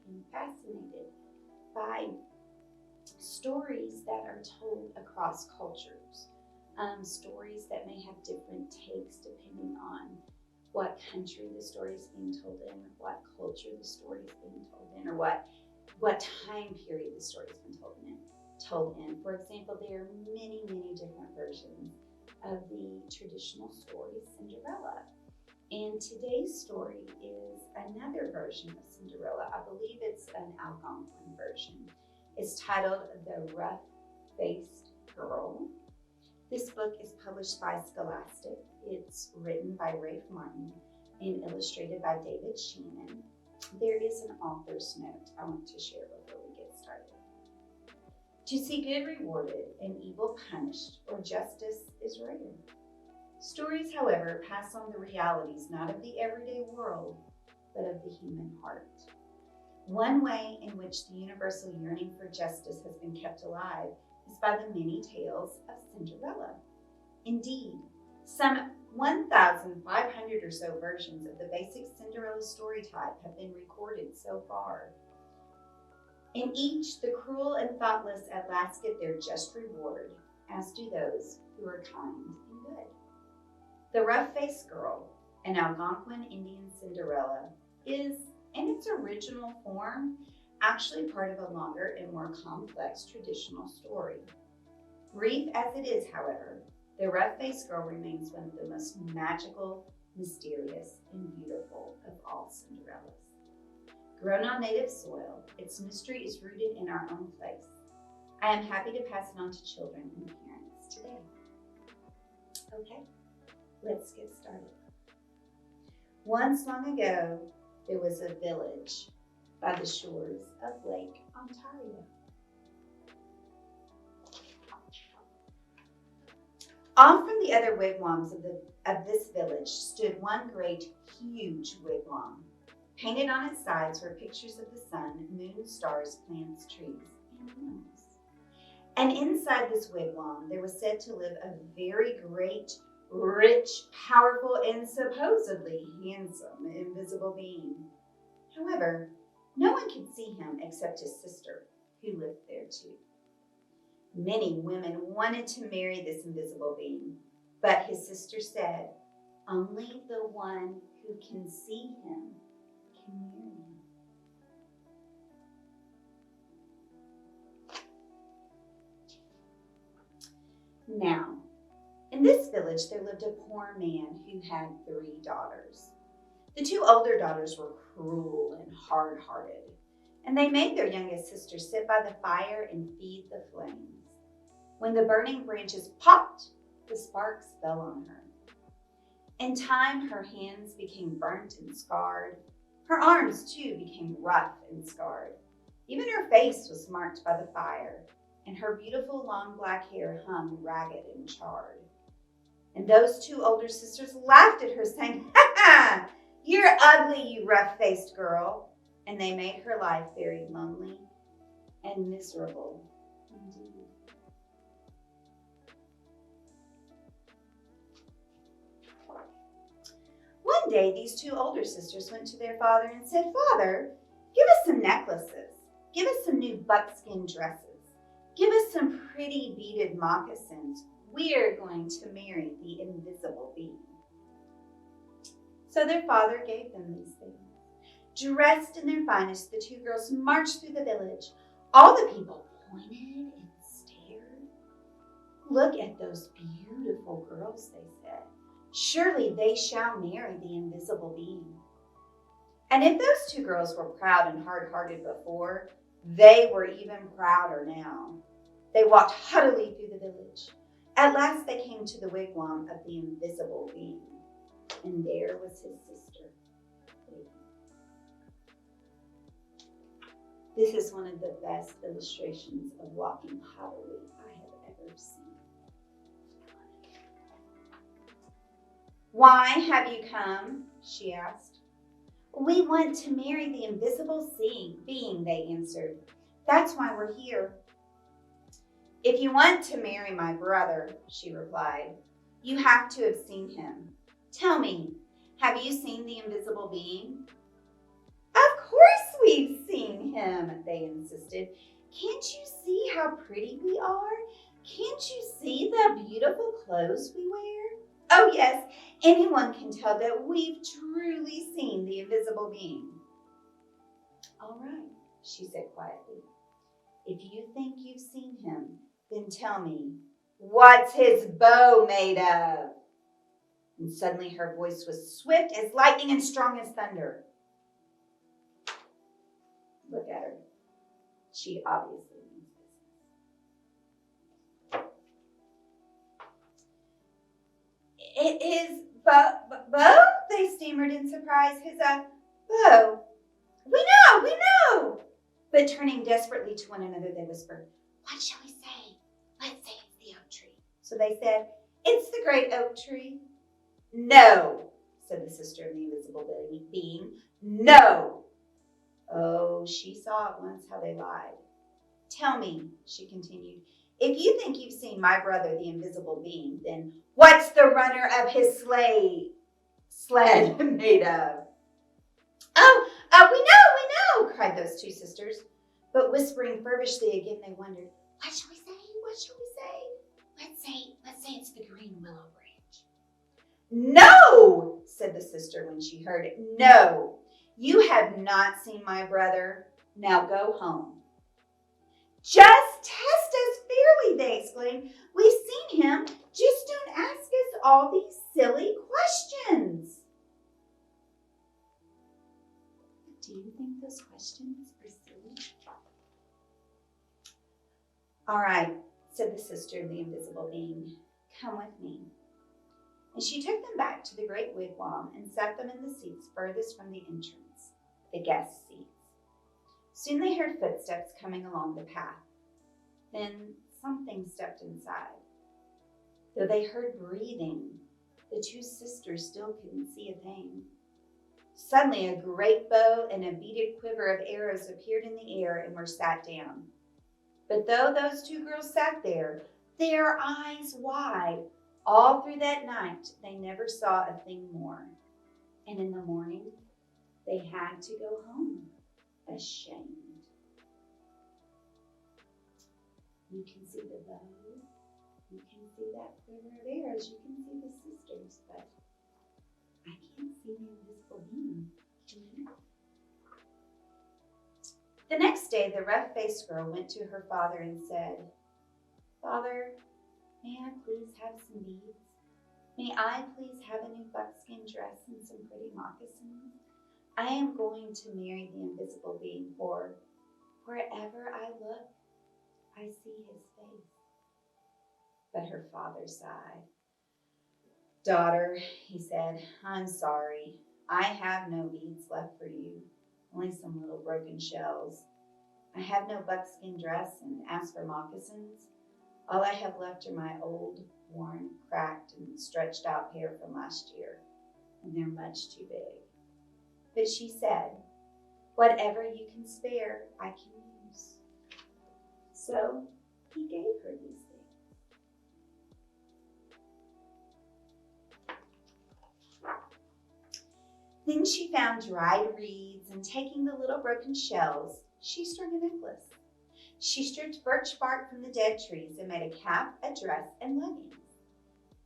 and fascinated by stories that are told across cultures, stories that may have different takes depending on what country the story is being told in, or what culture the story is being told in, or what time period the story has been told in. For example, there are many, many different versions of the traditional story Cinderella. And today's story is another version of Cinderella. I believe it's an Algonquin version. It's titled The Rough-Faced Girl. This book is published by Scholastic. It's written by Rafe Martin and illustrated by David Shannon. There is an author's note I want to share before we get started. To see good rewarded and evil punished, or justice is rare. Stories, however, pass on the realities not of the everyday world, but of the human heart. One way in which the universal yearning for justice has been kept alive is by the many tales of Cinderella. Indeed, some 1,500 or so versions of the basic Cinderella story type have been recorded so far. In each, the cruel and thoughtless at last get their just reward, as do those who are kind and good. The Rough-Faced Girl, an Algonquin Indian Cinderella, is, in its original form, actually part of a longer and more complex traditional story. Brief as it is, however, the Rough-Faced Girl remains one of the most magical, mysterious, and beautiful of all Cinderellas. Grown on native soil, its mystery is rooted in our own place. I am happy to pass it on to children and parents today. Okay, let's get started. Once long ago, there was a village by the shores of Lake Ontario. Off from the other wigwams of this village stood one great, huge wigwam. Painted on its sides were pictures of the sun, moon, stars, plants, trees, and animals. And inside this wigwam, there was said to live a very great, rich, powerful, and supposedly handsome invisible being. However, no one could see him except his sister, who lived there too. Many women wanted to marry this invisible being, but his sister said, only the one who can see him can marry him. Now, in this village, there lived a poor man who had 3 daughters. The 2 older daughters were cruel and hard-hearted, and they made their youngest sister sit by the fire and feed the flames. When the burning branches popped, the sparks fell on her. In time, her hands became burnt and scarred. Her arms, too, became rough and scarred. Even her face was marked by the fire, and her beautiful long black hair hung ragged and charred. And those 2 older sisters laughed at her, saying, "Ha ha! You're ugly, you rough-faced girl." And they made her life very lonely and miserable indeed. One day, these 2 older sisters went to their father and said, "Father, give us some necklaces. Give us some new buckskin dresses. Give us some pretty beaded moccasins. We're going to marry the invisible being." So their father gave them these things. Dressed in their finest, the 2 girls marched through the village. All the people pointed and stared. "Look at those beautiful girls," they said. "Surely they shall marry the invisible being." And if those 2 girls were proud and hard-hearted before, they were even prouder now. They walked haughtily through the village. At last they came to the wigwam of the invisible being, and there was his sister waiting. This is one of the best illustrations of walking haughtily I have ever seen. "Why have you come?" she asked. "We want to marry the invisible being," they answered. "That's why we're here." "If you want to marry my brother," she replied, "you have to have seen him. Tell me, have you seen the invisible being?" "Of course we've seen him, they insisted. Can't you see how pretty we are? Can't you see the beautiful clothes we wear? Oh yes, anyone can tell that we've truly seen the invisible being. All right, she said quietly. If you think you've seen him, then tell me, what's his bow made of? And suddenly her voice was swift as lightning and strong as thunder. Look at her. She obviously means business. It is bow? They stammered in surprise. His bow. We know. But turning desperately to one another, they whispered, what shall we say? Let's say it's the oak tree. So they said, it's the great oak tree. No, said the sister of the invisible being. No. Oh, she saw at once how they lied. Tell me, she continued, if you think you've seen my brother, the invisible being, then what's the runner of his sled made of? Oh, we know, cried those two sisters. But whispering feverishly again, they wondered, what shall we say? Let's say it's the green willow branch. No, said the sister when she heard it. No, you have not seen my brother. Now go home. Just test us fairly, they exclaimed. We've seen him. Just don't ask us all these silly questions. Do you think those questions are silly? All right, said the sister of the invisible being. Come with me. And she took them back to the great wigwam and sat them in the seats furthest from the entrance, the guest seats. Soon they heard footsteps coming along the path. Then something stepped inside. Though they heard breathing, the two sisters still couldn't see a thing. Suddenly a great bow and a beaded quiver of arrows appeared in the air and were sat down. But though those two girls sat there, their eyes wide, all through that night, they never saw a thing more. And in the morning, they had to go home, ashamed. You can see the bow, you can see that quiver of arrows, you can see the sisters, but I can't see the invisible being. Can you? The next day, the rough-faced girl went to her father and said, Father, may I please have some beads? May I please have a new buckskin dress and some pretty moccasins? I am going to marry the invisible being, for wherever I look, I see his face. But her father sighed. Daughter, he said, I'm sorry. I have no beads left for you, only some little broken shells. I have no buckskin dress, and as for moccasins, all I have left are my old, worn, cracked, and stretched out pair from last year, and they're much too big. But she said, whatever you can spare, I can use. So he gave her these things. Then she found dried reeds, and taking the little broken shells, she strung a necklace. She stripped birch bark from the dead trees and made a cap, a dress, and leggings.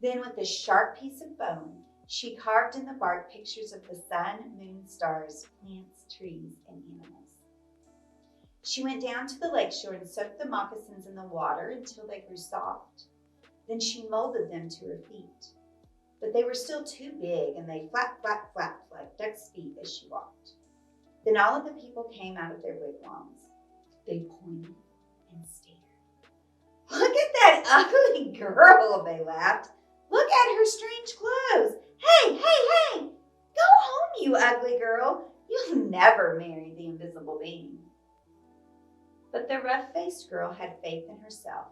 Then with a sharp piece of bone, she carved in the bark pictures of the sun, moon, stars, plants, trees, and animals. She went down to the lakeshore and soaked the moccasins in the water until they grew soft. Then she molded them to her feet. But they were still too big, and they flapped like duck's feet as she walked. Then all of the people came out of their wigwams. They pointed and stared. Look at that ugly girl, they laughed. Look at her strange clothes. Hey! Go home, you ugly girl. You'll never marry the invisible being. But the rough-faced girl had faith in herself,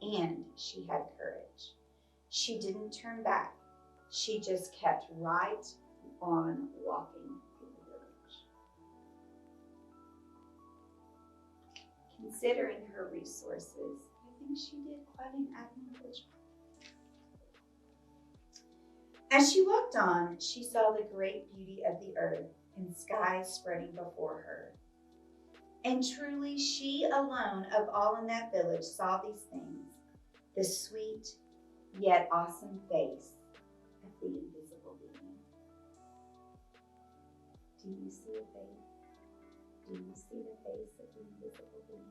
and she had courage. She didn't turn back. She just kept right on walking through the village. Considering her resources, I think she did quite an admirable job. As she walked on, she saw the great beauty of the earth and skies spreading before her. And truly she alone of all in that village saw these things, the sweet yet awesome face of the invisible being. Do you see a face? Do you see the face of the invisible being?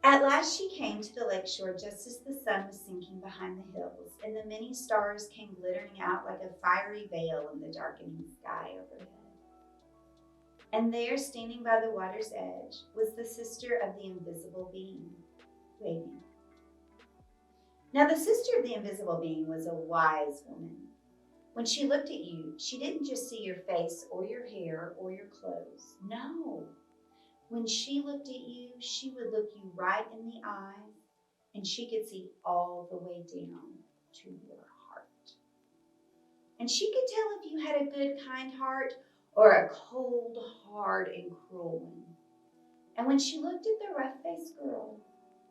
At last she came to the lake shore just as the sun was sinking behind the hills, and the many stars came glittering out like a fiery veil in the darkening sky overhead. And there, standing by the water's edge, was the sister of the invisible being, waiting. Now the sister of the invisible being was a wise woman. When she looked at you, she didn't just see your face or your hair or your clothes. No. When she looked at you, she would look you right in the eyes, and she could see all the way down to your heart. And she could tell if you had a good, kind heart or a cold, hard, and cruel one. And when she looked at the rough-faced girl,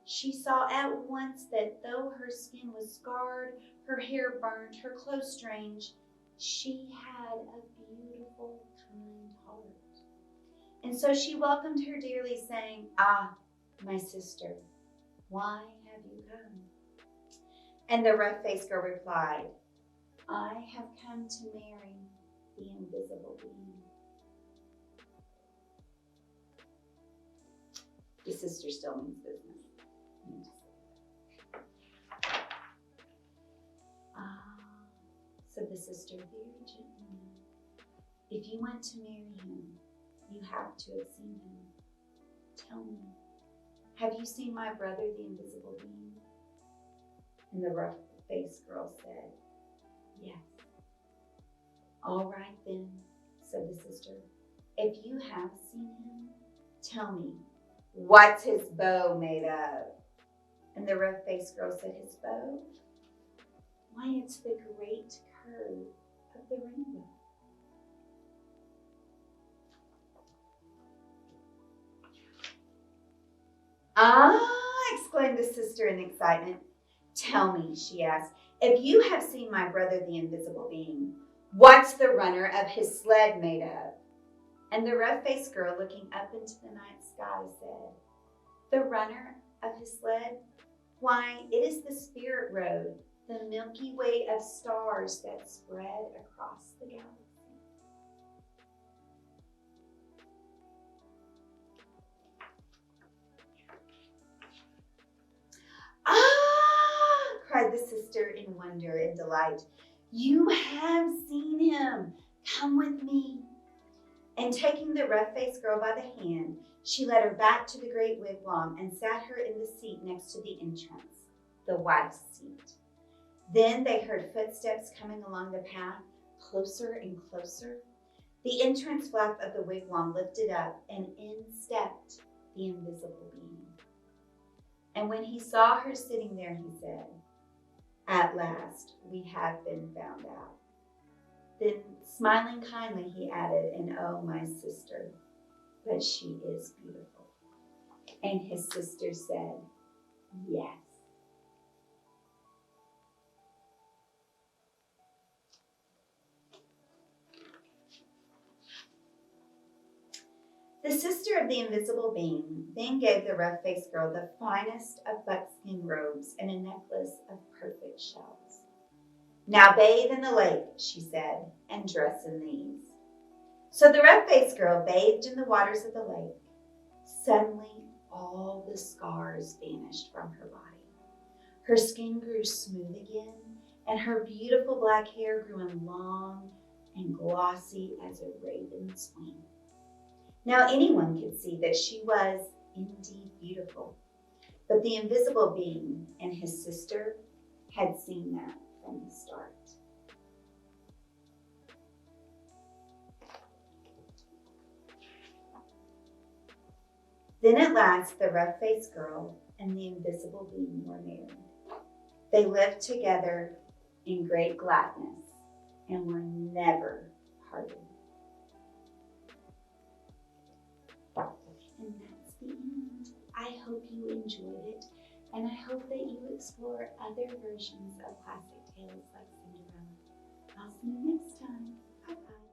she saw at once that though her skin was scarred, her hair burned, her clothes strange, she had a beautiful, kind heart. And so she welcomed her dearly, saying, "Ah, my sister, why have you come?" And the rough-faced girl replied, "I have come to marry the invisible being." The sister still means business. Said the sister very gently, "If you want to marry him, you have to have seen him. Tell me, have you seen my brother, the invisible being?" And the rough-faced girl said, "Yes." "All right then," said the sister. "If you have seen him, tell me, what's his bow made of?" And the rough-faced girl said, "His bow? Why, it's the great curve of the rainbow." "Ah," exclaimed the sister in excitement. "Tell me," she asked, "if you have seen my brother, the invisible being, what's the runner of his sled made of?" And the rough-faced girl, looking up into the night sky, said, "The runner of his sled? Why, it is the spirit road, the Milky Way of stars that spread across the galaxy." "Ah!" cried the sister in wonder and delight. "You have seen him. Come with me." And taking the rough-faced girl by the hand, she led her back to the great wigwam and sat her in the seat next to the entrance, the wife's seat. Then they heard footsteps coming along the path, closer and closer. The entrance flap of the wigwam lifted up, and in stepped the invisible being. And when he saw her sitting there, he said, "At last, we have been found out." Then, smiling kindly, he added, "And oh, my sister, but she is beautiful." And his sister said, "Yes." The sister of the invisible being then gave the rough-faced girl the finest of buckskin robes and a necklace of perfect shells. "Now bathe in the lake," she said, "and dress in these." So the rough-faced girl bathed in the waters of the lake. Suddenly, all the scars vanished from her body. Her skin grew smooth again, and her beautiful black hair grew in long and glossy as a raven's wing. Now anyone could see that she was indeed beautiful, but the invisible being and his sister had seen that from the start. Then at last the rough-faced girl and the invisible being were married. They lived together in great gladness and were never parted. And that's the end. I hope you enjoyed it, and I hope that you explore other versions of classic tales like Cinderella. I'll see you next time. Bye-bye.